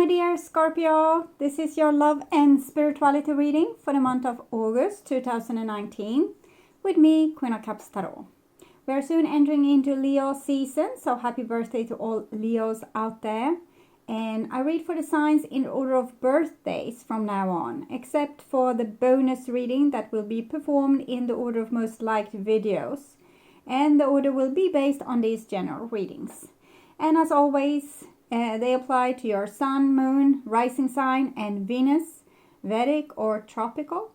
my dear Scorpio, this is your love and spirituality reading for the month of August 2019 with me, Queen of Cups Tarot. We are soon entering into Leo season, so happy birthday to all Leos out there. And I read for the signs in order of birthdays from now on, except for the bonus reading that will be performed in the order of most liked videos. And the order will be based on these general readings. And as always, they apply to your sun, moon, rising sign, and Venus, Vedic or tropical.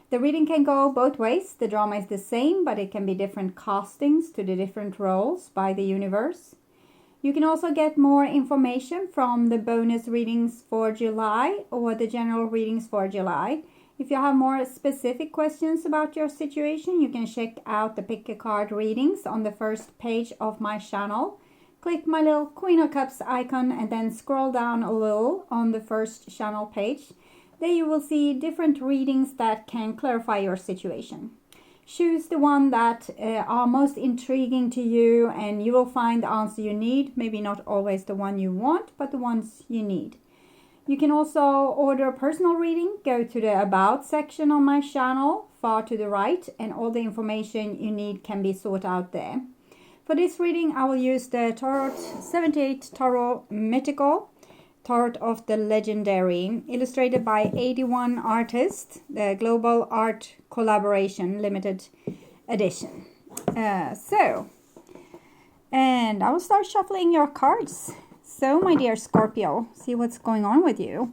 The reading can go both ways. The drama is the same, but it can be different castings to the different roles by the universe. You can also get more information from the bonus readings for July or the general readings for July. If you have more specific questions about your situation, you can check out the pick a card readings on the first page of my channel. Click my little Queen of Cups icon and then scroll down a little on the first channel page. There you will see different readings that can clarify your situation. Choose the one that are most intriguing to you and you will find the answer you need. Maybe not always the one you want, but the ones you need. You can also order a personal reading. Go to the About section on my channel, far to the right, and all the information you need can be sought out there. For this reading, I will use the Tarot 78 Tarot Mythical, Tarot of the Legendary, illustrated by 81 artists, the Global Art Collaboration Limited Edition. And I will start shuffling your cards. So, my dear Scorpio, see what's going on with you.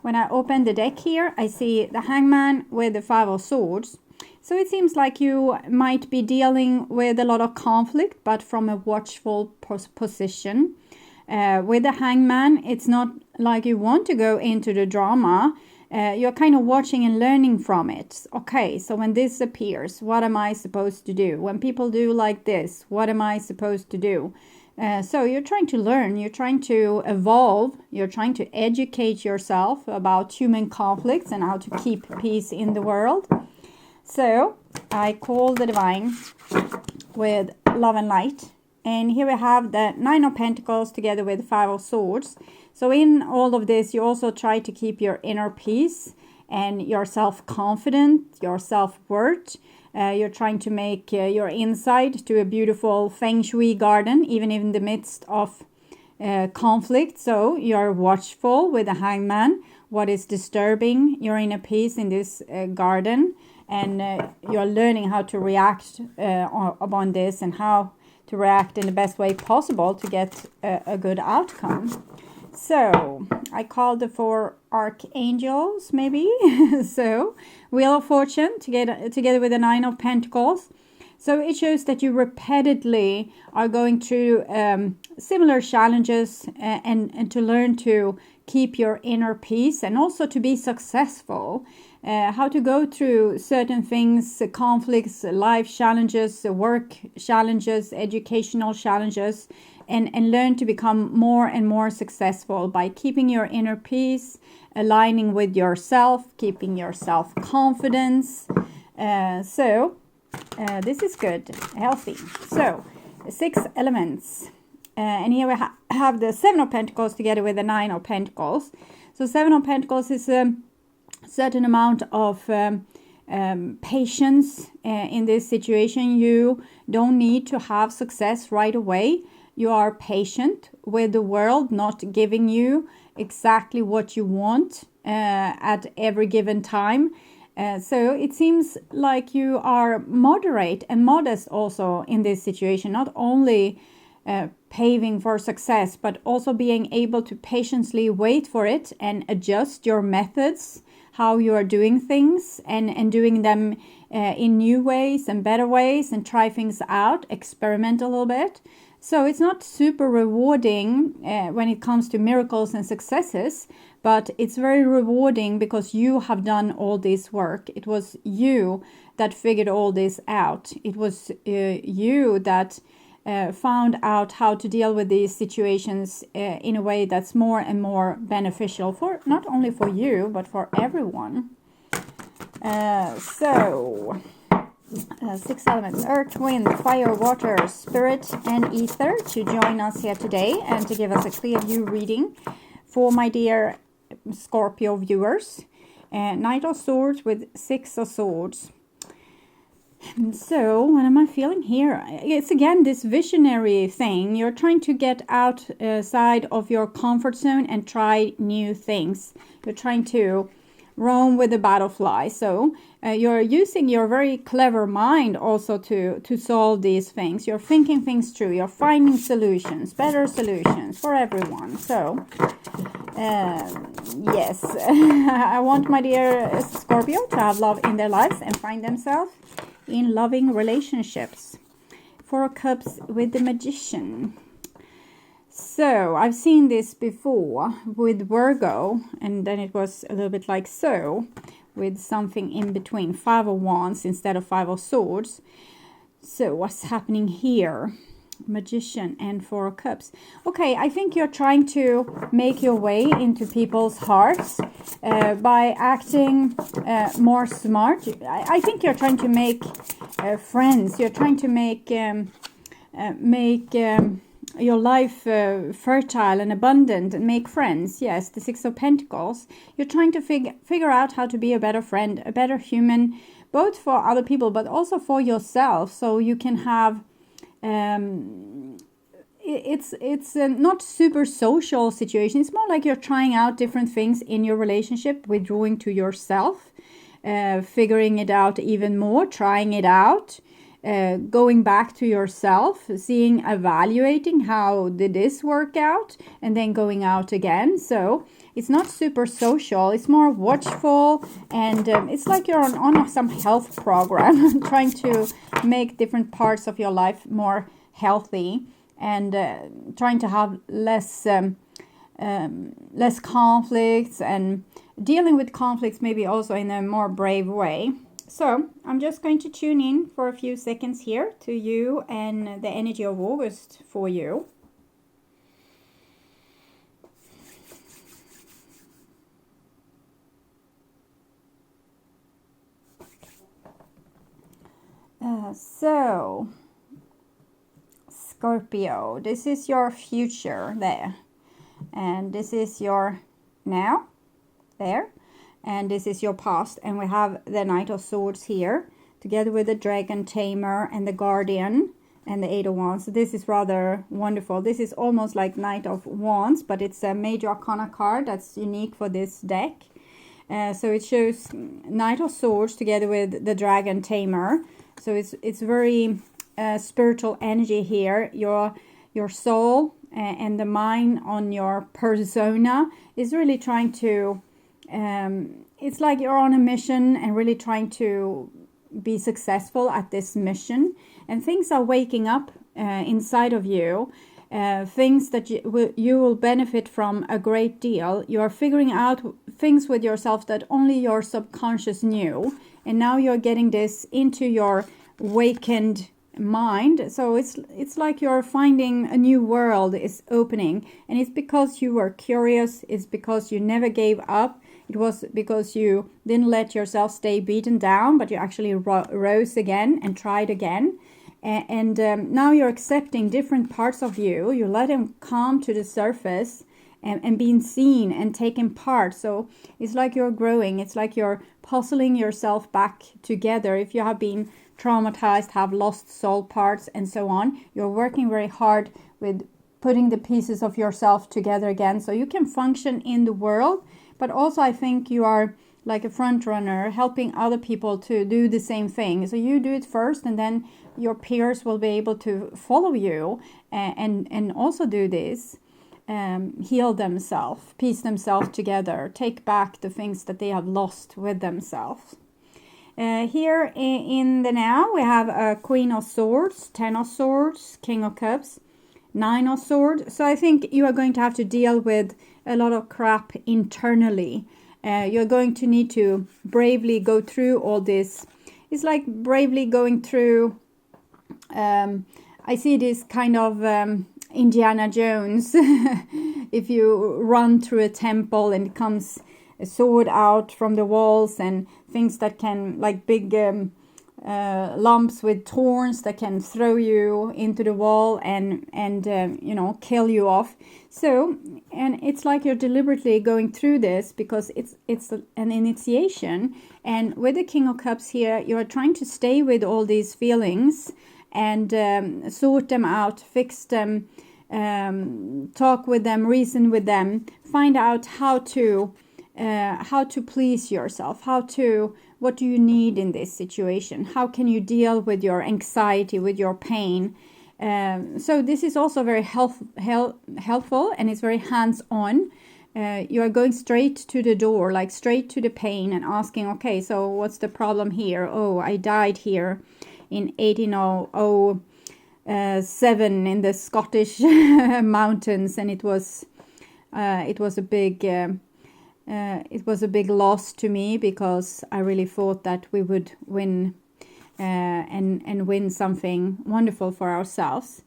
When I open the deck here, I see the Hangman with the Five of Swords. So it seems like you might be dealing with a lot of conflict, but from a watchful position. With the Hangman, it's not like you want to go into the drama. You're kind of watching and learning from it. Okay, so when this appears, what am I supposed to do? When people do like this, what am I supposed to do? So you're trying to learn, you're trying to evolve, you're trying to educate yourself about human conflicts and how to keep peace in the world. So I call the Divine with Love and Light. And here we have the Nine of Pentacles together with Five of Swords. So in all of this, you also try to keep your inner peace and your self-confidence, your self-worth. You're trying to make your inside to a beautiful feng shui garden, even in the midst of conflict. So you're watchful with the Hangman. What is disturbing your inner peace in this garden? And you're learning how to react upon this and how to react in the best way possible to get a good outcome. So I called the 4 archangels, maybe. So Wheel of Fortune together with the 9 of Pentacles. So it shows that you repeatedly are going through similar challenges and to learn to keep your inner peace and also to be successful. How to go through certain things, conflicts, life challenges, work challenges, educational challenges, and learn to become more and more successful by keeping your inner peace, aligning with yourself, keeping your self-confidence. This is good, healthy. So, 6 elements. And here we have the 7 of Pentacles together with the 9 of Pentacles. So 7 of Pentacles is a certain amount of patience in this situation. You don't need to have success right away. You are patient with the world not giving you exactly what you want at every given time. So it seems like you are moderate and modest also in this situation, not only paving for success, but also being able to patiently wait for it and adjust your methods, how you are doing things and doing them in new ways and better ways and try things out, experiment a little bit. So it's not super rewarding when it comes to miracles and successes, but it's very rewarding because you have done all this work. It was you that figured all this out. It was you that found out how to deal with these situations in a way that's more and more beneficial for not only for you, but for everyone. 6 elements: earth, wind, fire, water, spirit, and ether to join us here today and to give us a clear view reading for my dear Scorpio viewers. Knight of Swords with 6 of Swords. And so, what am I feeling here? It's again this visionary thing. You're trying to get outside of your comfort zone and try new things. You're trying to roam with the butterfly. So you're using your very clever mind also to solve these things. You're thinking things through. You're finding solutions, better solutions for everyone. So yes, I want my dear Scorpio to have love in their lives and find themselves in loving relationships. 4 of Cups with the Magician. So I've seen this before with Virgo, and then it was a little bit like so, with something in between. 5 of Wands instead of 5 of Swords. So what's happening here? Magician and 4 of Cups. Okay, I think you're trying to make your way into people's hearts by acting more smart. I think you're trying to make friends. You're trying to make your life fertile and abundant and make friends. Yes, the 6 of Pentacles. You're trying to figure out how to be a better friend, a better human, both for other people but also for yourself, so you can have it's not super social situation. It's more like you're trying out different things in your relationship, withdrawing to yourself, figuring it out even more, trying it out, going back to yourself, seeing, evaluating how did this work out, and then going out again. So it's not super social. It's more watchful, and it's like you're on some health program trying to make different parts of your life more healthy, and trying to have less conflicts, and dealing with conflicts maybe also in a more brave way. So I'm just going to tune in for a few seconds here to you and the energy of August for you. So Scorpio, this is your future there, and this is your now there, and this is your past. And we have the Knight of Swords here together with the Dragon Tamer and the Guardian and the 8 of Wands. So this is rather wonderful. This is almost like Knight of Wands, but it's a major arcana card that's unique for this deck. So it shows Knight of Swords together with the Dragon Tamer. So it's very spiritual energy here. Your soul and the mind on your persona is really trying to, it's like you're on a mission and really trying to be successful at this mission. And things are waking up inside of you. Things that you will benefit from a great deal. You are figuring out things with yourself that only your subconscious knew. And now you're getting this into your awakened mind. So it's like you're finding a new world is opening. And it's because you were curious. It's because you never gave up. It was because you didn't let yourself stay beaten down, but you actually rose again and tried again. And now you're accepting different parts of you. You let them come to the surface and being seen and taking part. So it's like you're growing. It's like you're puzzling yourself back together. If you have been traumatized, have lost soul parts and so on, you're working very hard with putting the pieces of yourself together again so you can function in the world. But also I think you are like a front runner, helping other people to do the same thing. So you do it first, and then your peers will be able to follow you and also do this. Heal themselves, piece themselves together, take back the things that they have lost with themselves. Here in the now, we have a Queen of Swords, 10 of Swords, King of Cups, 9 of Swords. So I think you are going to have to deal with a lot of crap internally. You're going to need to bravely go through all this. It's like bravely going through, I see this kind of Indiana Jones. If you run through a temple and it comes a sword out from the walls and things that can, like big lumps with thorns that can throw you into the wall and you know, kill you off. So, and it's like you're deliberately going through this because it's an initiation. And with the King of Cups here, you're trying to stay with all these feelings and sort them out, fix them, talk with them, reason with them, find out how to please yourself, what do you need in this situation, how can you deal with your anxiety, with your pain. So this is also very helpful, and it's very hands-on. You are going straight to the door, like straight to the pain, and asking, okay, so what's the problem here? Oh, I died here in 1807 in the Scottish mountains, and it was a big loss to me, because I really thought that we would win and win something wonderful for ourselves.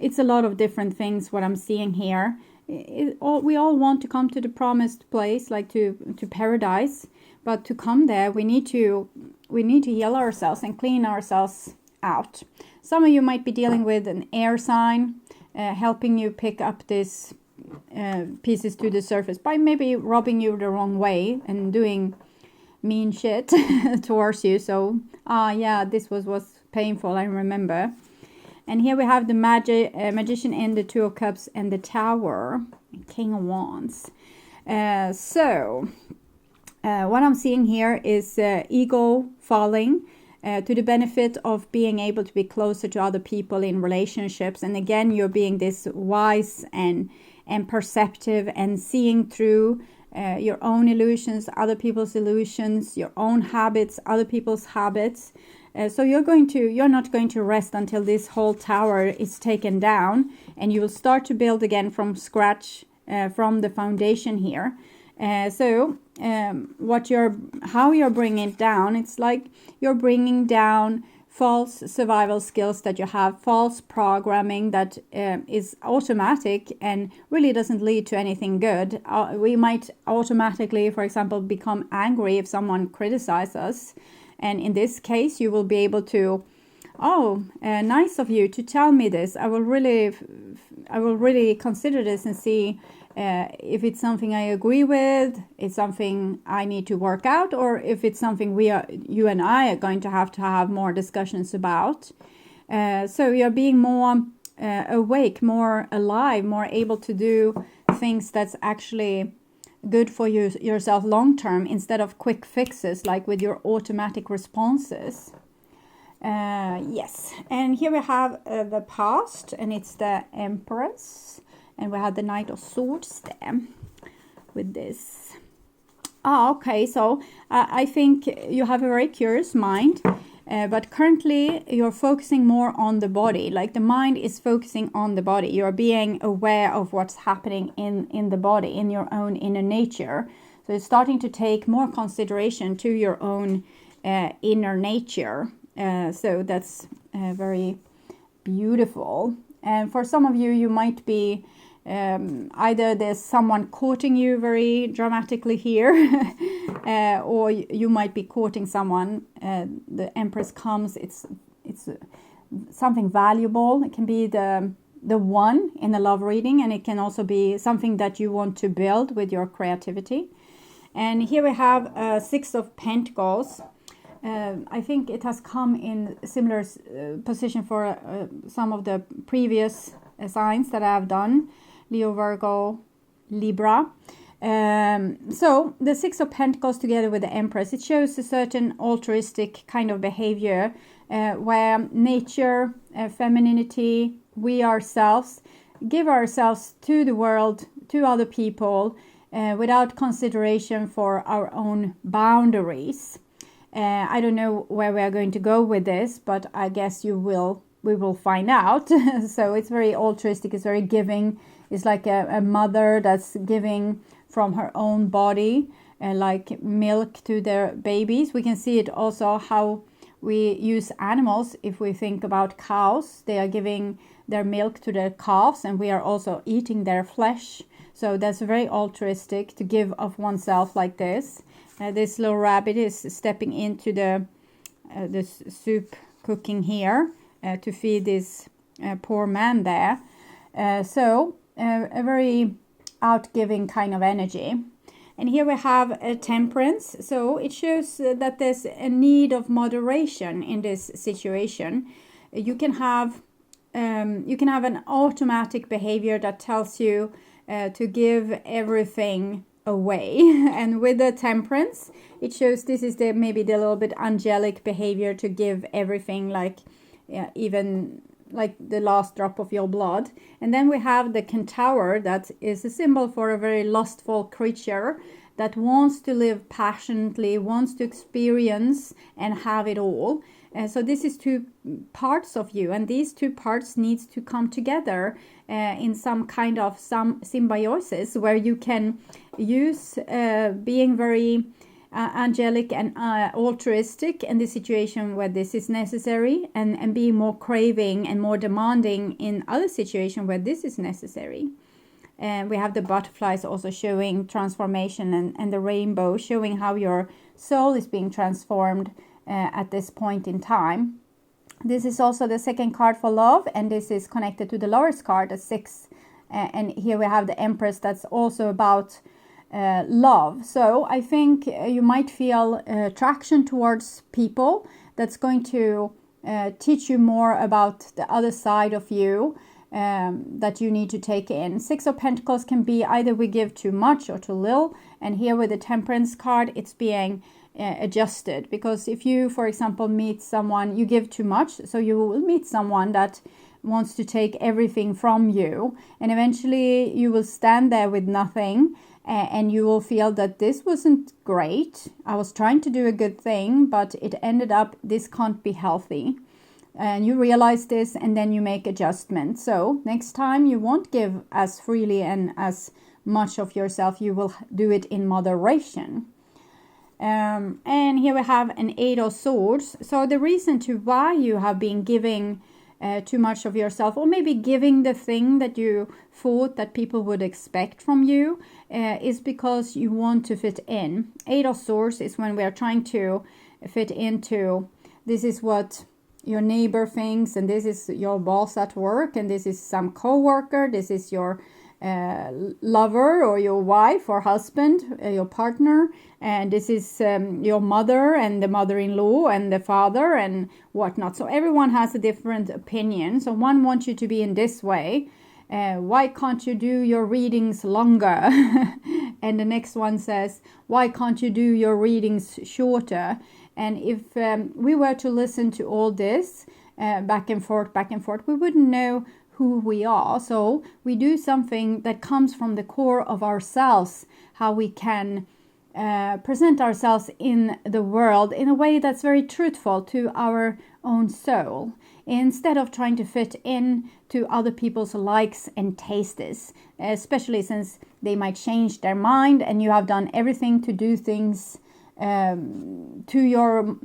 It's a lot of different things what I'm seeing here. We all want to come to the promised place, like to paradise, but to come there we need to heal ourselves and clean ourselves out. Some of you might be dealing with an air sign, helping you pick up this pieces to the surface by maybe rubbing you the wrong way and doing mean shit towards you. So yeah, this was painful, I remember. And here we have the magician and the Two of Cups and the Tower, King of Wands. So what I'm seeing here is ego falling to the benefit of being able to be closer to other people in relationships. And again, you're being this wise and perceptive and seeing through your own illusions, other people's illusions, your own habits, other people's habits. So you're not going to rest until this whole tower is taken down, and you will start to build again from scratch, from the foundation here. So how you're bringing it down, it's like you're bringing down false survival skills that you have, false programming that is automatic and really doesn't lead to anything good. We might automatically, for example, become angry if someone criticizes us. And in this case, you will be able to, nice of you to tell me this. I will really consider this and see if it's something I agree with, it's something I need to work out, or if it's something you and I are going to have more discussions about. So you're being more awake, more alive, more able to do things that's actually good for yourself long term, instead of quick fixes like with your automatic responses. Yes, and here we have the past, and it's the Empress, and we have the Knight of Swords there with this. Okay, so I think you have a very curious mind, but currently you're focusing more on the body. Like the mind is focusing on the body. You're being aware of what's happening in the body, in your own inner nature. So it's starting to take more consideration to your own inner nature. So that's very beautiful. And for some of you, you might be either there's someone courting you very dramatically here, or you might be courting someone. The Empress comes, it's something valuable. It can be the one in a love reading, and it can also be something that you want to build with your creativity. And here we have Six of Pentacles. I think it has come in similar position for some of the previous signs that I have done, Leo, Virgo, Libra. So the Six of Pentacles together with the Empress, it shows a certain altruistic kind of behavior where nature, femininity, we ourselves give ourselves to the world, to other people, without consideration for our own boundaries. I don't know where we are going to go with this, but I guess we will find out. So it's very altruistic, it's very giving. It's like a mother that's giving from her own body, like milk to their babies. We can see it also how we use animals. If we think about cows, they are giving their milk to their calves, and we are also eating their flesh. So that's very altruistic to give of oneself like this. This little rabbit is stepping into the soup cooking here to feed this poor man there. So a very outgiving kind of energy. And here we have a temperance. So it shows that there's a need of moderation in this situation. You can have an automatic behavior that tells you to give everything away. And with the temperance, it shows this is maybe the little bit angelic behavior to give everything, like even like the last drop of your blood. And then we have the centaur, that is a symbol for a very lustful creature that wants to live passionately, wants to experience and have it all. So this is two parts of you, and these two parts needs to come together in some kind of symbiosis, where you can use being very angelic and altruistic in the situation where this is necessary, and be more craving and more demanding in other situations where this is necessary. And we have the butterflies also showing transformation, and the rainbow showing how your soul is being transformed at this point in time. This is also the second card for love, and this is connected to the Lovers card, the 6. And here we have the Empress, that's also about love. So I think you might feel attraction towards people that's going to teach you more about the other side of you that you need to take in. 6 of Pentacles can be either we give too much or too little, and here with the Temperance card, it's being adjusted. Because if you, for example, meet someone, you give too much, so you will meet someone that wants to take everything from you, and eventually you will stand there with nothing. And you will feel that this wasn't great. I was trying to do a good thing, but it ended up, this can't be healthy. And you realize this, and then you make adjustments. So next time you won't give as freely and as much of yourself. You will do it in moderation. And here we have an 8 of Swords. So the reason to why you have been giving too much of yourself, or maybe giving the thing that you thought that people would expect from you, is because you want to fit in. 8 of Swords is when we are trying to fit into, this is what your neighbor thinks, and this is your boss at work, and this is some co-worker, this is your lover or your wife or husband, your partner, and this is your mother and the mother-in-law and the father and whatnot. So everyone has a different opinion. So one wants you to be in this way. Why can't you do your readings longer? And the next one says, why can't you do your readings shorter? And if we were to listen to all this back and forth, we wouldn't know who we are. So we do something that comes from the core of ourselves, how we can present ourselves in the world in a way that's very truthful to our own soul, instead of trying to fit in to other people's likes and tastes, especially since they might change their mind and you have done everything to do things to your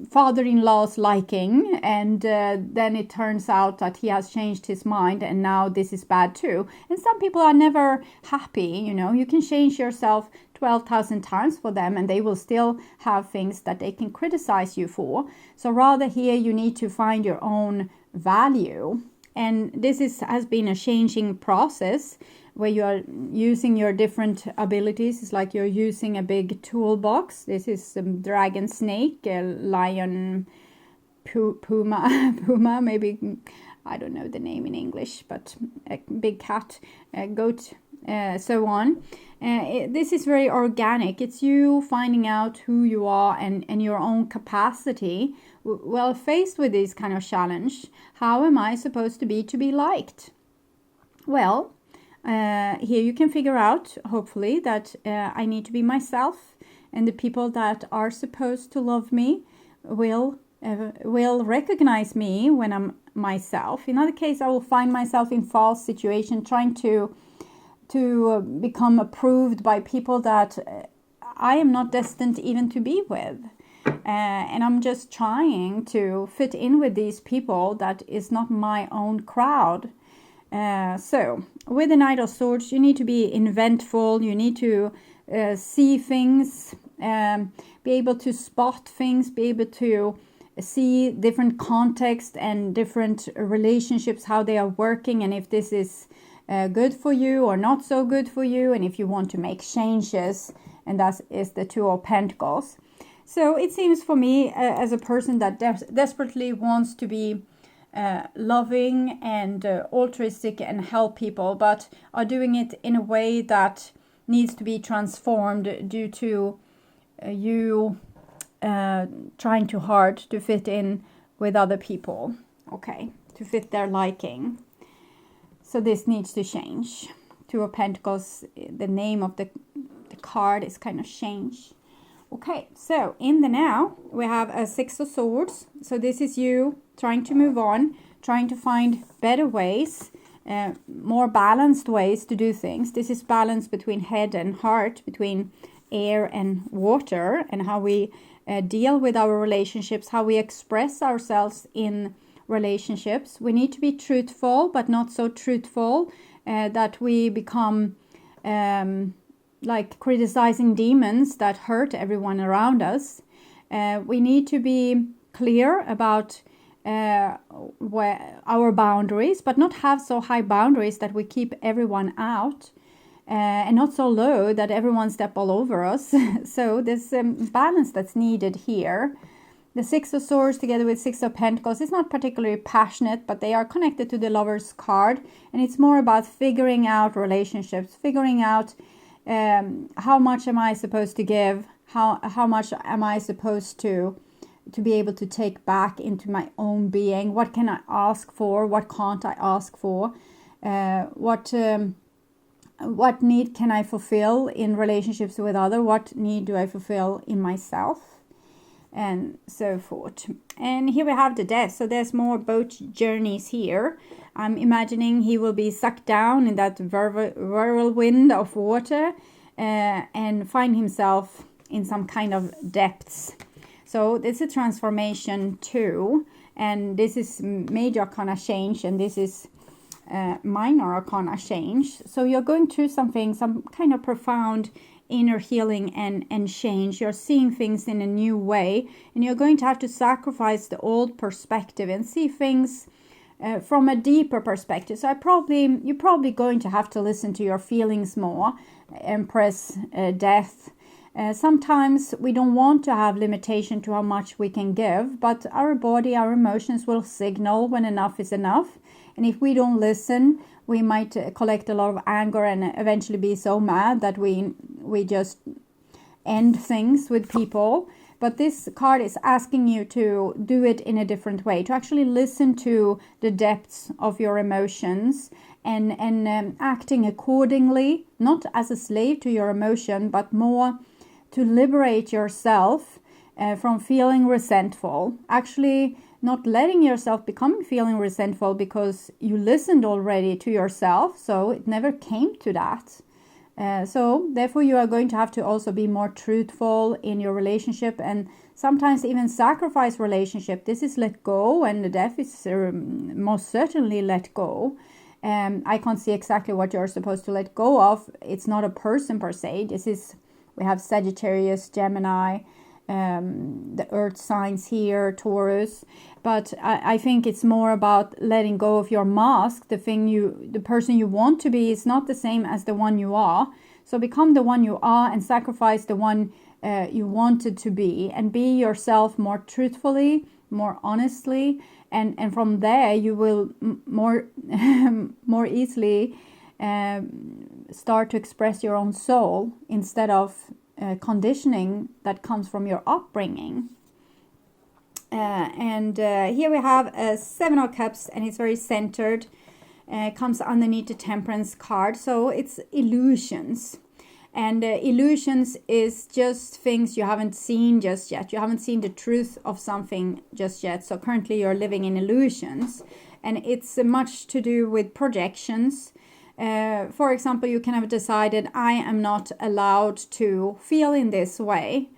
father-in-law's liking, and then it turns out that he has changed his mind and now this is bad too. And some people are never happy, you know. You can change yourself 12,000 times for them and they will still have things that they can criticize you for. So rather here you need to find your own value. And this has been a changing process where you are using your different abilities. It's like you're using a big toolbox. This is some dragon snake, a lion, puma, maybe, I don't know the name in English, but a big cat, a goat, so on. This is very organic. It's you finding out who you are and your own capacity. Well, faced with this kind of challenge, how am I supposed to be liked? Well, here you can figure out, hopefully, that I need to be myself, and the people that are supposed to love me will recognize me when I'm myself. In other case, I will find myself in false situation, trying to become approved by people that I am not destined even to be with. And I'm just trying to fit in with these people that is not my own crowd. So with the Knight of Swords, you need to be inventful. You need to see things be able to spot things, be able to see different contexts and different relationships, how they are working, and if this is good for you or not so good for you, and if you want to make changes. And that is the Two of Pentacles. So it seems for me as a person that desperately wants to be loving and altruistic and help people, but are doing it in a way that needs to be transformed due to you trying too hard to fit in with other people, okay, to fit their liking. So this needs to change. Two of Pentacles, the name of the card is kind of change. Okay, so in the now, we have a Six of Swords. So this is you trying to move on, trying to find better ways, more balanced ways to do things. This is balance between head and heart, between air and water, and how we deal with our relationships, how we express ourselves in relationships. We need to be truthful, but not so truthful that we become like criticizing demons that hurt everyone around us. We need to be clear about our boundaries, but not have so high boundaries that we keep everyone out, and not so low that everyone step all over us. So there's balance that's needed here. The Six of Swords together with Six of Pentacles is not particularly passionate, but they are connected to the Lover's card, and it's more about figuring out relationships, figuring out how much am I supposed to give, how much am I supposed to be able to take back into my own being. What can I ask for? What can't I ask for? What need can I fulfill in relationships with others? What need do I fulfill in myself? And so forth. And here we have the Death. So there's more boat journeys here. I'm imagining he will be sucked down in that whirlwind of water and find himself in some kind of depths. So this is a transformation too. And this is major arcana change, and this is minor arcana change. So you're going through something, some kind of profound inner healing and change. You're seeing things in a new way, and you're going to have to sacrifice the old perspective and see things from a deeper perspective. So you're probably going to have to listen to your feelings more, Empress, Death. Sometimes we don't want to have limitation to how much we can give, but our body, our emotions will signal when enough is enough. And if we don't listen, we might collect a lot of anger and eventually be so mad that we just end things with people. But this card is asking you to do it in a different way, to actually listen to the depths of your emotions and acting accordingly, not as a slave to your emotion, but more to liberate yourself from feeling resentful. Actually, not letting yourself become feeling resentful because you listened already to yourself, so it never came to that. So therefore you are going to have to also be more truthful in your relationship, and sometimes even sacrifice relationship. This is let go, and the Death is most certainly let go. I can't see exactly what you're supposed to let go of. It's not a person per se. We have Sagittarius, Gemini, the earth signs here, Taurus. But I think it's more about letting go of your mask. The person you want to be is not the same as the one you are. So become the one you are and sacrifice the one you wanted to be, and be yourself more truthfully, more honestly. And from there you will more easily start to express your own soul instead of conditioning that comes from your upbringing. Here we have a Seven of Cups, and it's very centered. Comes underneath the Temperance card. So it's illusions. And illusions is just things you haven't seen just yet. You haven't seen the truth of something just yet. So currently you're living in illusions. And it's much to do with projections. For example, you can have decided, I am not allowed to feel in this way.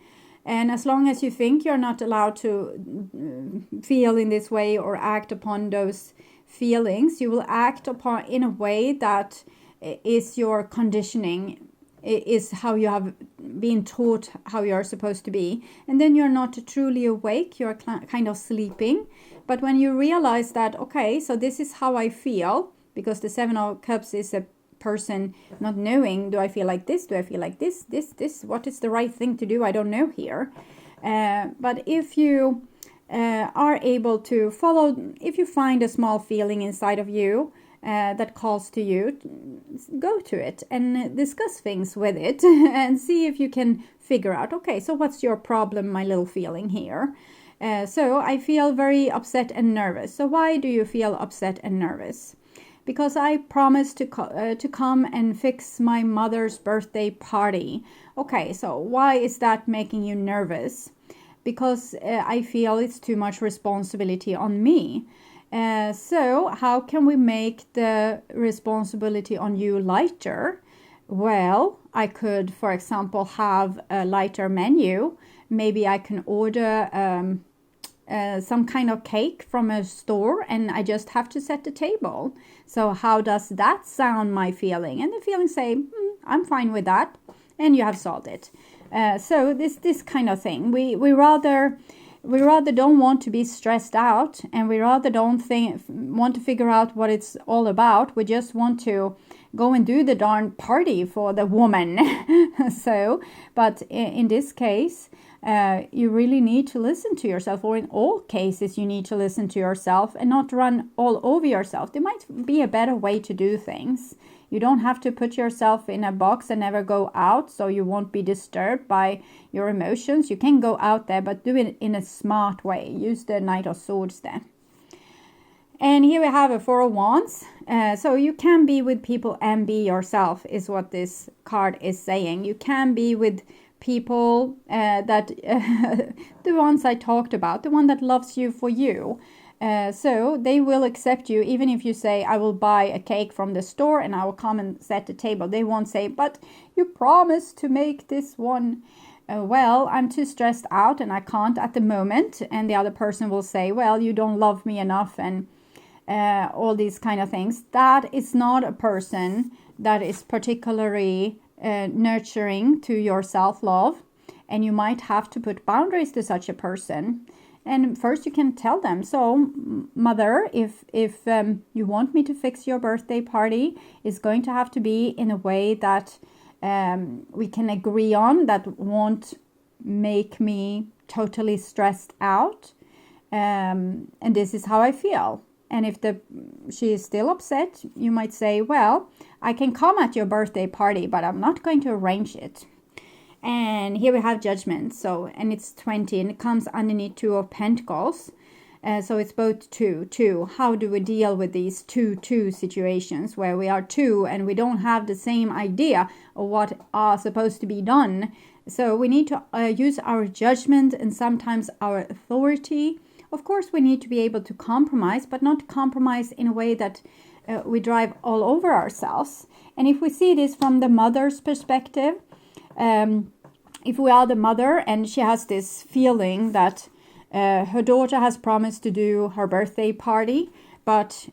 And as long as you think you're not allowed to feel in this way or act upon those feelings, you will act upon in a way that is your conditioning, is how you have being taught how you're supposed to be. And then you're not truly awake, you're kind of sleeping. But when you realize that, okay, so this is how I feel, because the Seven of Cups is a person not knowing, do I feel like this? Do I feel like this? What is the right thing to do? I don't know here. But if you are able to follow, if you find a small feeling inside of you that calls to you, go to it and discuss things with it and see if you can figure out, okay, so what's your problem, my little feeling here? So I feel very upset and nervous. So why do you feel upset and nervous? Because I promised to come and fix my mother's birthday party. Okay, so why is that making you nervous? Because I feel it's too much responsibility on me. So how can we make the responsibility on you lighter? Well, I could, for example, have a lighter menu. Maybe I can order some kind of cake from a store and I just have to set the table. So how does that sound, my feeling? And the feeling say, I'm fine with that. And you have solved it. So this kind of thing. We rather don't want to be stressed out, and we rather don't want to figure out what it's all about. We just want to go and do the darn party for the woman. But in this case, you really need to listen to yourself, or in all cases, you need to listen to yourself and not run all over yourself. There might be a better way to do things. You don't have to put yourself in a box and never go out, so you won't be disturbed by your emotions. You can go out there, but do it in a smart way. Use the Knight of Swords there. And here we have a Four of Wands. So you can be with people and be yourself, is what this card is saying. You can be with people that the ones I talked about, the one that loves you for you. So they will accept you, even if you say, I will buy a cake from the store and I will come and set the table. They won't say, but you promised to make this one. Well, I'm too stressed out and I can't at the moment. And the other person will say, well, you don't love me enough, and all these kind of things. That is not a person that is particularly nurturing to your self-love. And you might have to put boundaries to such a person. And first you can tell them, so mother, if you want me to fix your birthday party, it's going to have to be in a way that we can agree on, that won't make me totally stressed out. And this is how I feel. And if she is still upset, you might say, well, I can come at your birthday party, but I'm not going to arrange it. And here we have Judgment. So, and it's 20, and it comes underneath Two of Pentacles. So it's both two. How do we deal with these two situations where we are two and we don't have the same idea of what are supposed to be done? So we need to use our judgment and sometimes our authority. Of course, we need to be able to compromise, but not compromise in a way that we drive all over ourselves. And if we see this from the mother's perspective, if we are the mother and she has this feeling that her daughter has promised to do her birthday party, but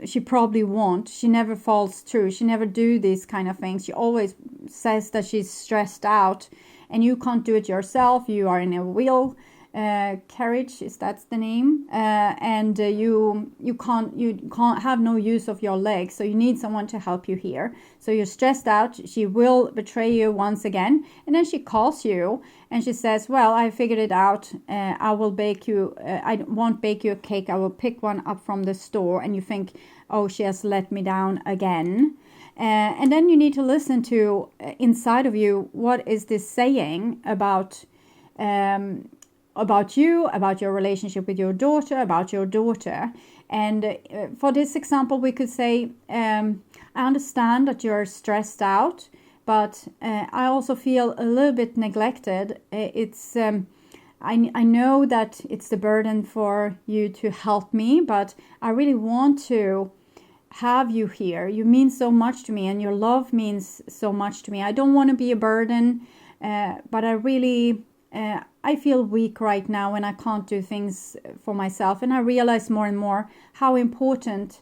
she probably won't. She never follows through. She never do these kind of things. She always says that she's stressed out and you can't do it yourself. You are in a wheel carriage, is that's the name, and you can't have no use of your legs, so you need someone to help you here. So you're stressed out. She will betray you once again, and then she calls you and she says, well, I figured it out. I will bake you I won't bake you a cake. I will pick one up from the store. And you think, oh, she has let me down again. And then you need to listen to inside of you, what is this saying about you, about your relationship with your daughter, about your daughter. And for this example, we could say, I understand that you're stressed out, but I also feel a little bit neglected. I know that it's the burden for you to help me, but I really want to have you here. You mean so much to me, and your love means so much to me. I don't want to be a burden, but I really... I feel weak right now and I can't do things for myself. And I realize more and more how important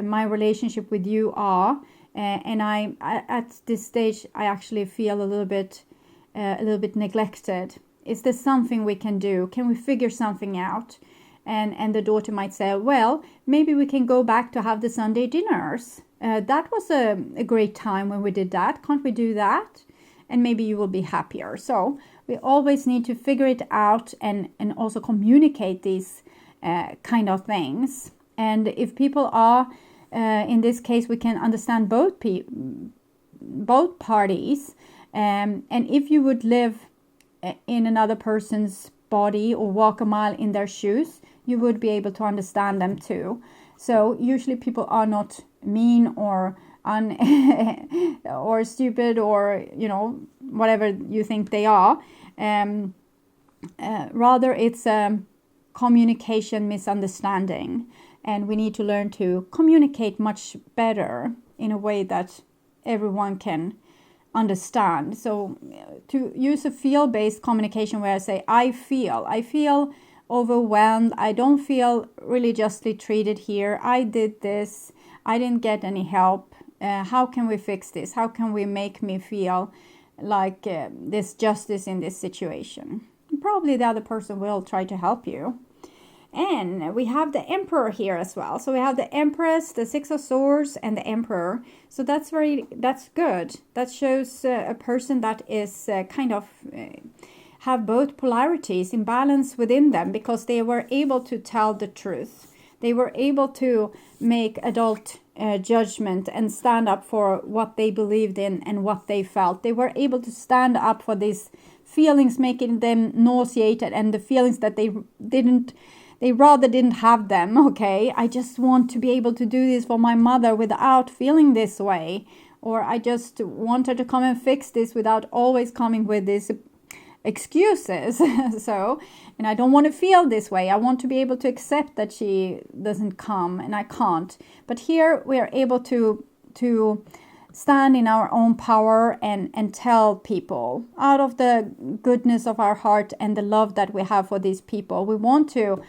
my relationship with you are. And I at this stage, I actually feel a little bit a little bit neglected? Is there something we can do? Can we figure something out? And the daughter might say, well, maybe we can go back to have the Sunday dinners. That was a great time when we did that. Can't we do that? And maybe you will be happier. So we always need to figure it out and also communicate these kind of things. And if people are, in this case, we can understand both parties. And if you would live in another person's body or walk a mile in their shoes, you would be able to understand them too. So usually people are not mean or or stupid or, you know, whatever you think they are. Rather, it's a communication misunderstanding. And we need to learn to communicate much better in a way that everyone can understand. So to use a feel-based communication where I say, I feel overwhelmed. I don't feel really justly treated here. I did this. I didn't get any help. How can we fix this? How can we make me feel like there's justice in this situation? Probably the other person will try to help you. And we have the Emperor here as well. So we have the Empress, the Six of Swords, and the Emperor. So that's good. That shows a person that is kind of have both polarities in balance within them, because they were able to tell the truth. They were able to make adult judgment and stand up for what they believed in and what they felt. They were able to stand up for these feelings making them nauseated, and the feelings that they rather didn't have them. Okay, I just want to be able to do this for my mother without feeling this way, or I just want her to come and fix this without always coming with these excuses. So, and I don't want to feel this way. I want to be able to accept that she doesn't come, and I can't. But here we are able to stand in our own power and tell people out of the goodness of our heart and the love that we have for these people. We want to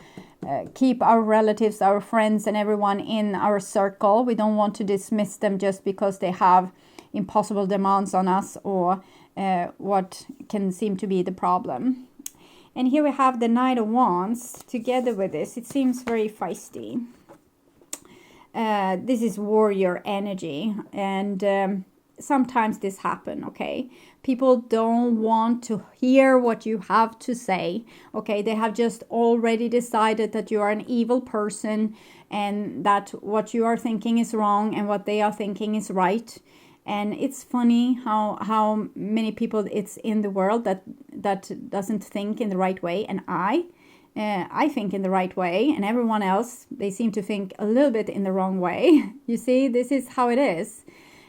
keep our relatives, our friends, and everyone in our circle. We don't want to dismiss them just because they have impossible demands on us or what can seem to be the problem. And here we have the Knight of Wands together with this. It seems very feisty. This is warrior energy, and sometimes this happens, okay? People don't want to hear what you have to say, okay? They have just already decided that you are an evil person and that what you are thinking is wrong and what they are thinking is right. And it's funny how many people it's in the world that doesn't think in the right way. And I think in the right way, and everyone else, they seem to think a little bit in the wrong way. You see, this is how it is.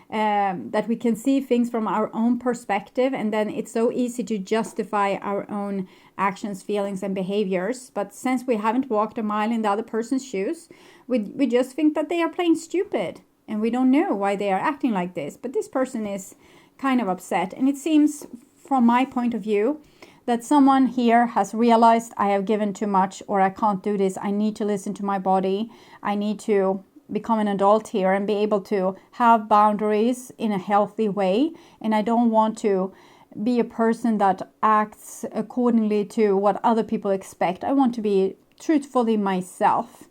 That we can see things from our own perspective, and then it's so easy to justify our own actions, feelings, and behaviors. But since we haven't walked a mile in the other person's shoes, we just think that they are plain stupid, and we don't know why they are acting like this. But this person is kind of upset, and it seems, from my point of view, that someone here has realized I have given too much, or I can't do this. I need to listen to my body. I need to become an adult here and be able to have boundaries in a healthy way. And I don't want to be a person that acts accordingly to what other people expect. I want to be truthfully myself.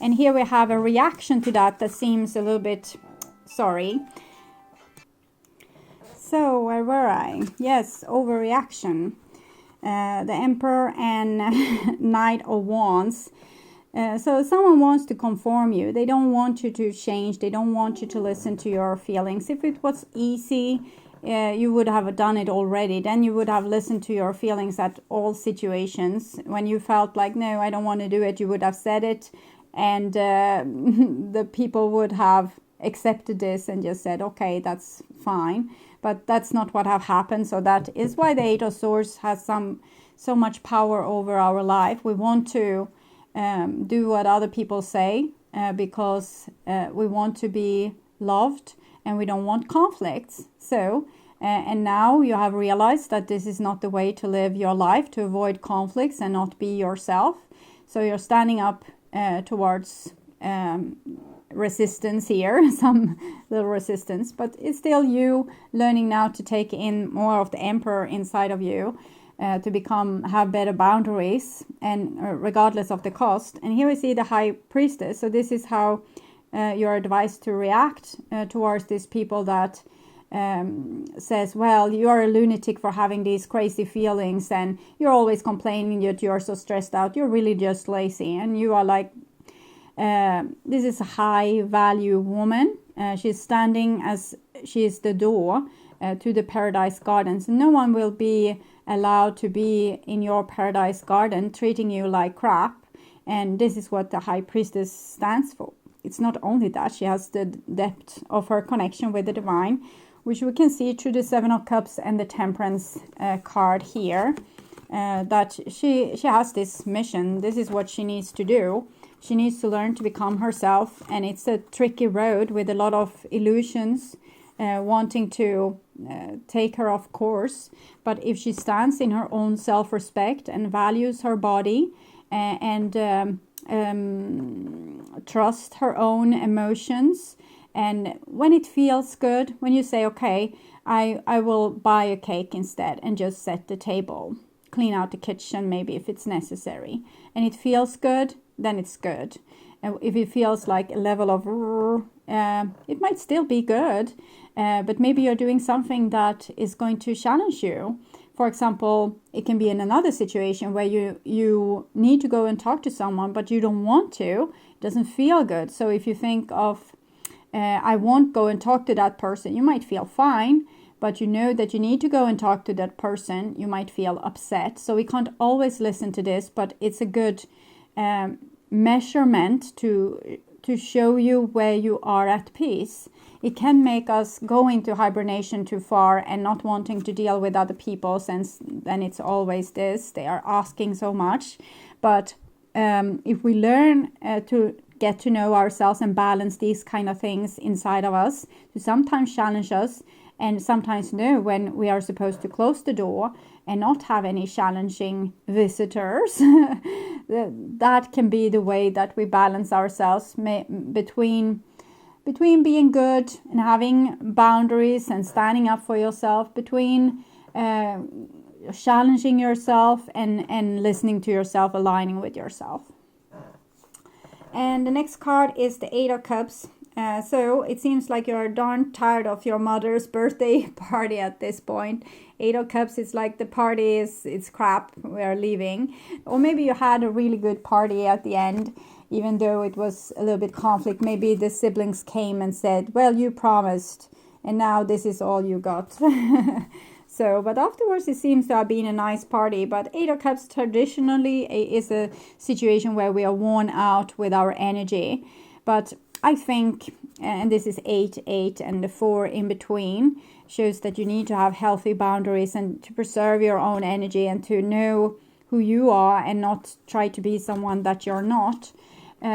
And here we have a reaction to that seems a little bit, sorry. So where were I? Yes, overreaction. The Emperor and Knight of Wands. So someone wants to conform you. They don't want you to change. They don't want you to listen to your feelings. If it was easy, you would have done it already. Then you would have listened to your feelings at all situations. When you felt like, no, I don't want to do it, you would have said it. And the people would have accepted this and just said, okay, that's fine. But that's not what have happened. So that is why the Eight of Swords has so much power over our life. We want to do what other people say because we want to be loved and we don't want conflicts. So, and now you have realized that this is not the way to live your life, to avoid conflicts and not be yourself. So you're standing up towards resistance here, some little resistance, but it's still you learning now to take in more of the emperor inside of you, to have better boundaries, and regardless of the cost. And here we see the high priestess. So this is how you're advised to react towards these people that says, well, you're a lunatic for having these crazy feelings, and you're always complaining that you're so stressed out. You're really just lazy. And you are like, this is a high value woman. She's standing as she's the door to the paradise gardens. No one will be allowed to be in your paradise garden treating you like crap. And this is what the high priestess stands for. It's not only that, she has the depth of her connection with the divine, which we can see through the Seven of Cups and the Temperance card here, that she has this mission. This is what she needs to do. She needs to learn to become herself, and it's a tricky road with a lot of illusions wanting to take her off course. But if she stands in her own self-respect and values her body and trust her own emotions, and when it feels good, when you say, okay, I will buy a cake instead and just set the table, clean out the kitchen maybe if it's necessary, and it feels good, then it's good. And if it feels like a level of it might still be good, but maybe you're doing something that is going to challenge you. For example, it can be in another situation where you need to go and talk to someone, but you don't want to. It doesn't feel good. So if you think of, I won't go and talk to that person, you might feel fine, but you know that you need to go and talk to that person, you might feel upset. So we can't always listen to this, but it's a good measurement to show you where you are at peace. It can make us go into hibernation too far and not wanting to deal with other people, since then it's always this, they are asking so much. But if we learn to get to know ourselves and balance these kind of things inside of us, to sometimes challenge us and sometimes know when we are supposed to close the door and not have any challenging visitors, that can be the way that we balance ourselves between being good and having boundaries and standing up for yourself, between challenging yourself and listening to yourself, aligning with yourself. And the next card is the Eight of Cups. So it seems like you're darn tired of your mother's birthday party at this point. Eight of Cups is like the party it's crap, we're leaving. Or maybe you had a really good party at the end, even though it was a little bit conflict. Maybe the siblings came and said, well, you promised, and now this is all you got. So, but afterwards it seems to have been a nice party. But Eight of Cups traditionally is a situation where we are worn out with our energy. But I think, and this is 8, 8, and the 4 in between, shows that you need to have healthy boundaries and to preserve your own energy and to know who you are and not try to be someone that you're not.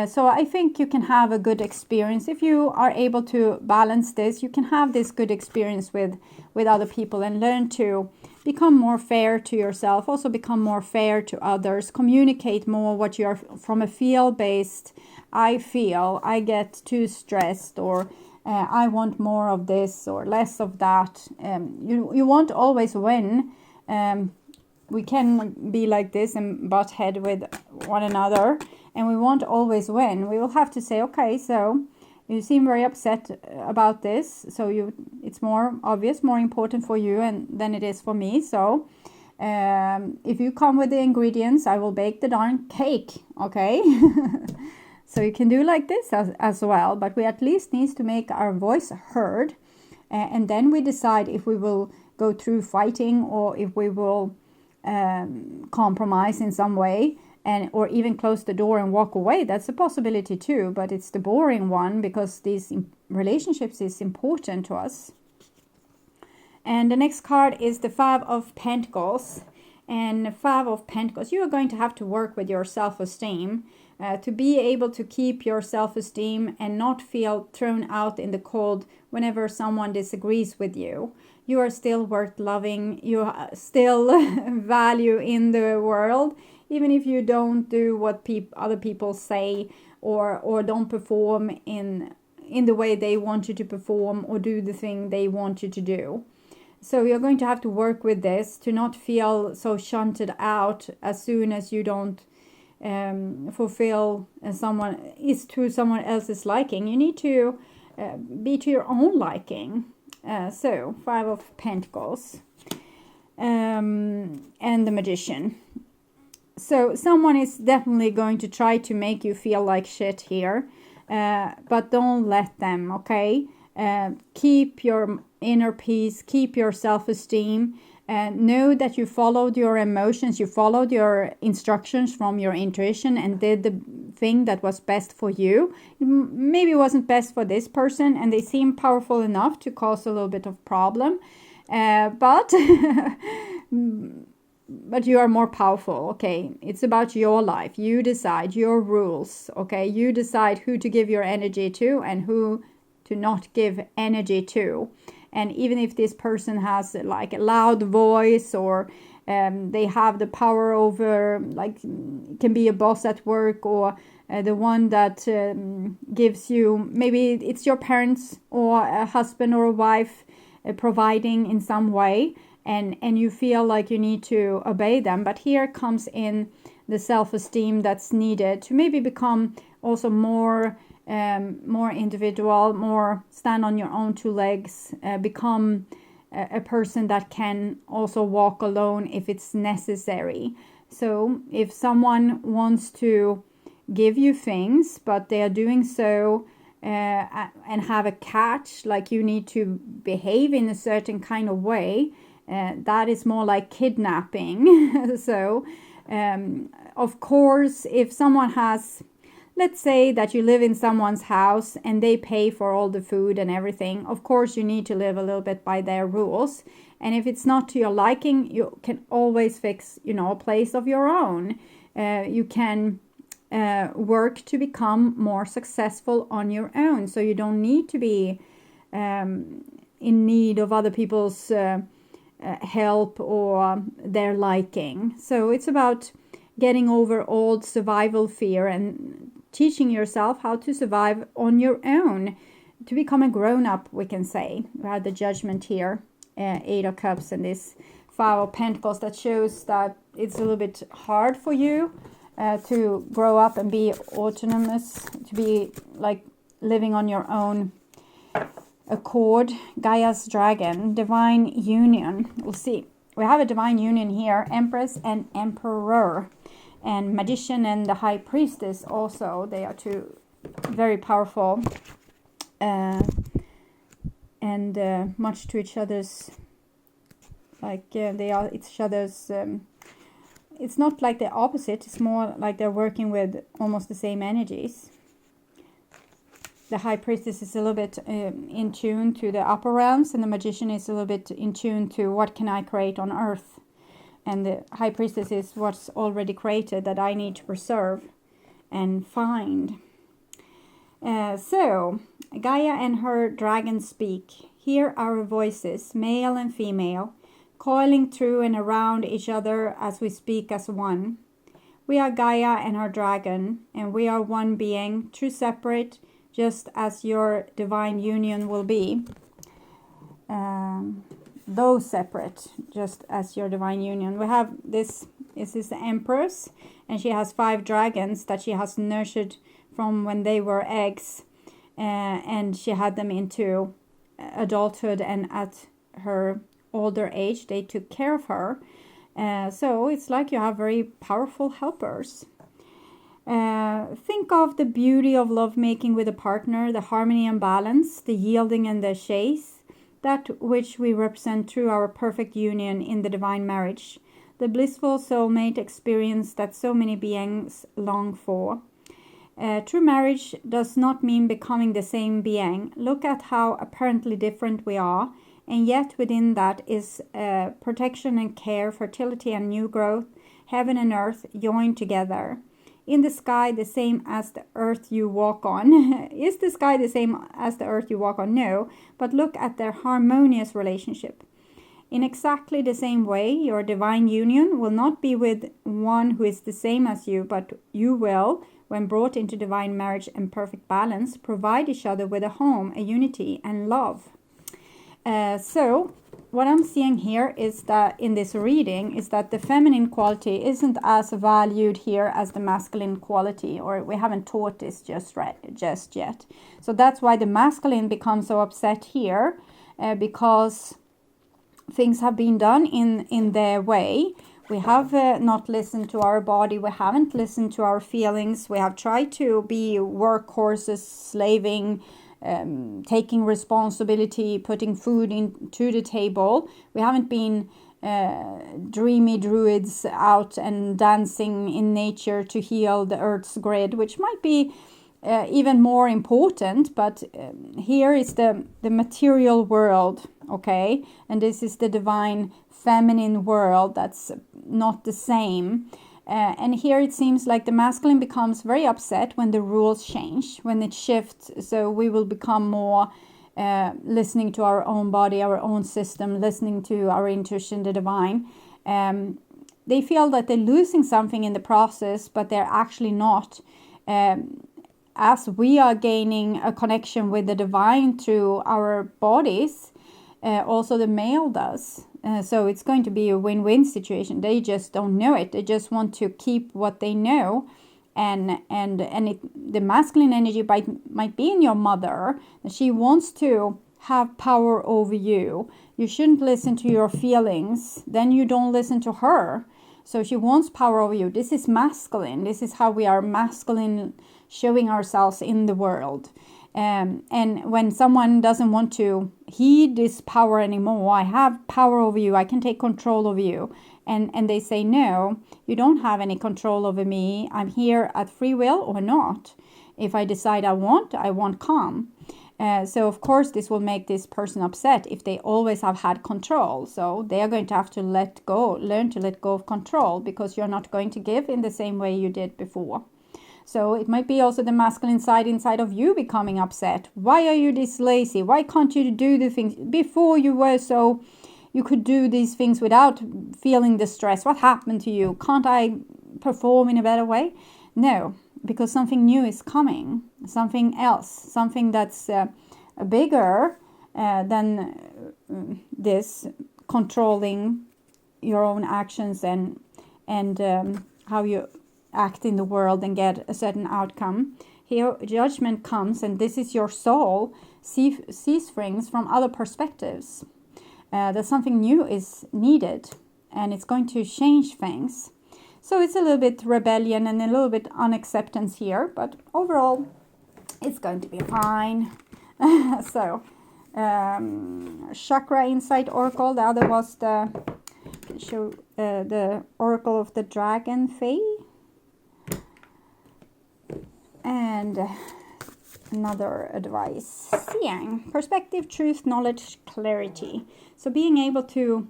So I think you can have a good experience. If you are able to balance this, you can have this good experience with other people and learn to become more fair to yourself, also become more fair to others, communicate more what you're from a feel-based, I get too stressed, or I want more of this or less of that. You won't always win. We can be like this and butt head with one another, and we won't always win. We will have to say, okay, so you seem very upset about this, so it's more obvious, more important for you than it is for me. So if you come with the ingredients, I will bake the darn cake, okay? So you can do like this as well, but we at least need to make our voice heard, and then we decide if we will go through fighting or if we will compromise in some way, or even close the door and walk away. That's a possibility too, but it's the boring one, because these relationships is important to us. And the next card is the Five of Pentacles. And the Five of Pentacles, you are going to have to work with your self-esteem to be able to keep your self-esteem and not feel thrown out in the cold whenever someone disagrees with you. You are still worth loving. You still value in the world, even if you don't do what other people say or don't perform in the way they want you to perform, or do the thing they want you to do. So you're going to have to work with this to not feel so shunted out as soon as you don't fulfill someone else's liking. You need to be to your own liking. So 5 of Pentacles and the Magician. So someone is definitely going to try to make you feel like shit here, but don't let them, okay? Keep your inner peace, keep your self-esteem, and know that you followed your emotions, you followed your instructions from your intuition and did the thing that was best for you. Maybe it wasn't best for this person, and they seem powerful enough to cause a little bit of problem, but but you are more powerful, okay? It's about your life. You decide your rules, okay? You decide who to give your energy to and who to not give energy to. And even if this person has like a loud voice, or they have the power over, like, can be a boss at work, or the one that gives you, maybe it's your parents or a husband or a wife providing in some way, and you feel like you need to obey them. But here comes in the self-esteem that's needed to maybe become also more individual, more stand on your own 2 legs, become a person that can also walk alone if it's necessary. So if someone wants to give you things, but they are doing so and have a catch, like you need to behave in a certain kind of way, that is more like kidnapping. So of course, if someone has, let's say that you live in someone's house and they pay for all the food and everything, of course you need to live a little bit by their rules. And if it's not to your liking, you can always fix, a place of your own. You can work to become more successful on your own. So you don't need to be in need of other people's help or their liking. So it's about getting over old survival fear and teaching yourself how to survive on your own, to become a grown-up, we can say. We had the Judgment here, 8 of Cups, and this 5 of Pentacles, that shows that it's a little bit hard for you to grow up and be autonomous, to be like living on your own accord. Gaia's Dragon, Divine Union. We'll see. We have a Divine Union here, Empress and Emperor. And Magician and the High Priestess also. They are 2 very powerful and much to each other's, like they are each other's, it's not like the opposite, it's more like they're working with almost the same energies. The High Priestess is a little bit in tune to the upper realms, and the Magician is a little bit in tune to what can I create on earth. And the High Priestess is what's already created that I need to preserve and find. So, Gaia and her dragon speak. Hear our voices, male and female, coiling through and around each other as we speak as one. We are Gaia and her dragon, and we are one being, true separate, just as your divine union will be. Though separate, just as your divine union. We have this is the Empress, and she has 5 dragons that she has nurtured from when they were eggs, and she had them into adulthood, and at her older age they took care of her. So it's like you have very powerful helpers. Think of the beauty of lovemaking with a partner, the harmony and balance, the yielding and the chaste, that which we represent through our perfect union in the divine marriage, the blissful soulmate experience that so many beings long for. True marriage does not mean becoming the same being. Look at how apparently different we are, and yet within that is protection and care, fertility and new growth, heaven and earth joined together. In the sky, the same as the earth you walk on. Is the sky the same as the earth you walk on? No, but look at their harmonious relationship. In exactly the same way, your divine union will not be with one who is the same as you, but you will when brought into divine marriage and perfect balance, provide each other with a home, a unity, and love. So what I'm seeing here is that in this reading is that the feminine quality isn't as valued here as the masculine quality, or we haven't taught this just yet. So that's why the masculine becomes so upset here, because things have been done in their way. We have not listened to our body. We haven't listened to our feelings. We have tried to be workhorses, slaving, taking responsibility, putting food into the table. We haven't been dreamy druids out and dancing in nature to heal the earth's grid, which might be even more important, but here is the material world, okay? And this is the divine feminine world that's not the same. And here it seems like the masculine becomes very upset when the rules change, when it shifts. So we will become more listening to our own body, our own system, listening to our intuition, the divine. They feel that they're losing something in the process, but they're actually not. As we are gaining a connection with the divine through our bodies, also the male does. So it's going to be a win-win situation. They just don't know it. They just want to keep what they know. And the masculine energy might be in your mother. She wants to have power over you. You shouldn't listen to your feelings. Then you don't listen to her. So she wants power over you. This is masculine. This is how we are masculine, showing ourselves in the world. And when someone doesn't want to heed this power anymore, I have power over you, I can take control of you. And they say, no, you don't have any control over me. I'm here at free will or not. If I decide I want calm. So of course this will make this person upset if they always have had control. So they are going to have to learn to let go of control, because you're not going to give in the same way you did before. So it might be also the masculine side inside of you becoming upset. Why are you this lazy? Why can't you do the things before you were so you could do these things without feeling the stress? What happened to you? Can't I perform in a better way? No, because something new is coming, something else, something that's bigger than this controlling your own actions and how you act in the world and get a certain outcome. Here judgment comes, and this is your soul sees things from other perspectives. That something new is needed, and it's going to change things. So it's a little bit rebellion and a little bit unacceptance here, but overall it's going to be fine. So chakra insight oracle. The other was the oracle of the dragon fae. And another advice, seeing, perspective, truth, knowledge, clarity. So being able to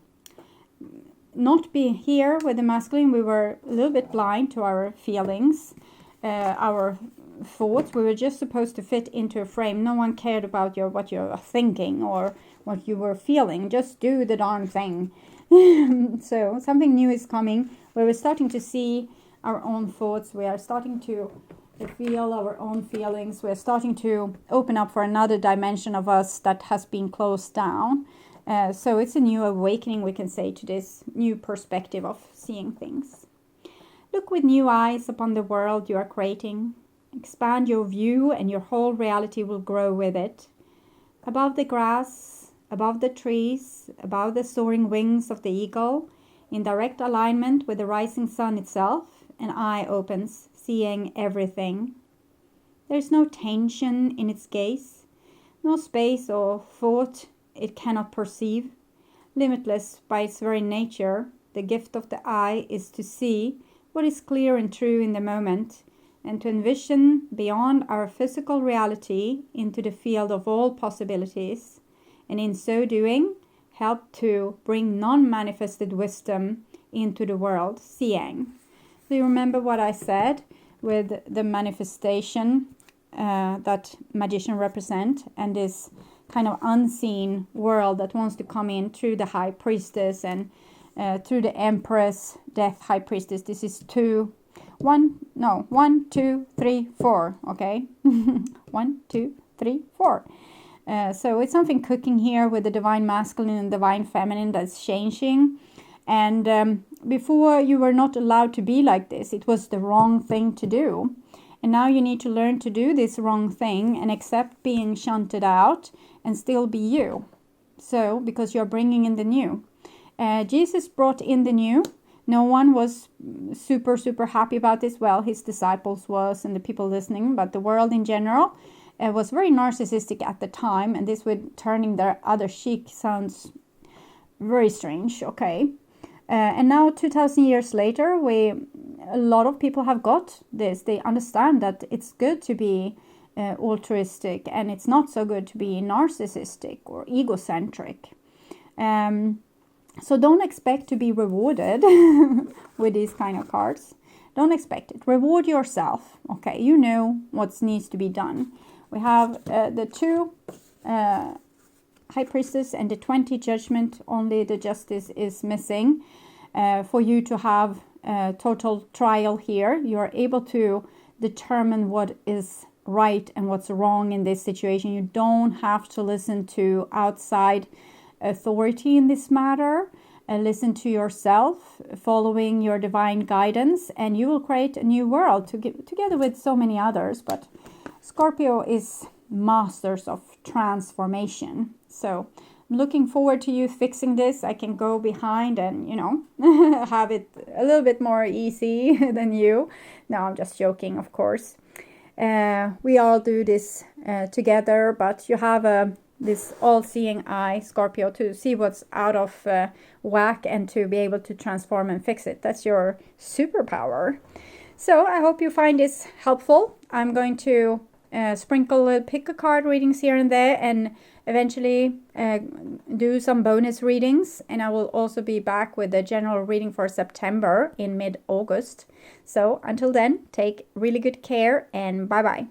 not be here with the masculine, we were a little bit blind to our feelings, our thoughts. We were just supposed to fit into a frame. No one cared about what you're thinking or what you were feeling. Just do the darn thing. So something new is coming, where we're starting to see our own thoughts. We are starting to feel our own feelings. We're starting to open up for another dimension of us that has been closed down. So it's a new awakening, we can say, to this new perspective of seeing things. Look with new eyes upon the world you are creating. Expand your view and your whole reality will grow with it. Above the grass, above the trees, above the soaring wings of the eagle, in direct alignment with the rising sun itself, an eye opens, seeing everything. There's no tension in its gaze, no space or thought it cannot perceive. Limitless by its very nature, the gift of the eye is to see what is clear and true in the moment, and to envision beyond our physical reality into the field of all possibilities, and in so doing, help to bring non-manifested wisdom into the world, seeing. Do you remember what I said with the manifestation that magician represent, and this kind of unseen world that wants to come in through the high priestess and through the empress, death high priestess? This is two 1, 2, 3, 4. Okay. 1, 2, 3, 4. So it's something cooking here with the divine masculine and divine feminine that's changing. And before, you were not allowed to be like this. It was the wrong thing to do. And now you need to learn to do this wrong thing and accept being shunted out and still be you. So, because you're bringing in the new. Jesus brought in the new. No one was super happy about this. Well, his disciples was, and the people listening, but the world in general was very narcissistic at the time. And this with turning their other cheek sounds very strange. Okay. And now 2000 years later, a lot of people have got this. They understand that it's good to be altruistic, and it's not so good to be narcissistic or egocentric. So don't expect to be rewarded with these kind of cards. Don't expect it. Reward yourself. Okay, you know what needs to be done. We have the 2 High Priestess and the 20 Judgment. Only the Justice is missing for you to have total trial here. You are able to determine what is right and what's wrong in this situation. You don't have to listen to outside authority in this matter. Listen to yourself, following your divine guidance, and you will create a new world together with so many others. But Scorpio is masters of transformation. So I'm looking forward to you fixing this. I can go behind and, have it a little bit more easy than you. No, I'm just joking, of course. We all do this together, but you have this all-seeing eye, Scorpio, to see what's out of whack and to be able to transform and fix it. That's your superpower. So I hope you find this helpful. I'm going to sprinkle pick a card readings here and there, and eventually do some bonus readings. And I will also be back with the general reading for September in mid-August. So until then, take really good care, and bye-bye.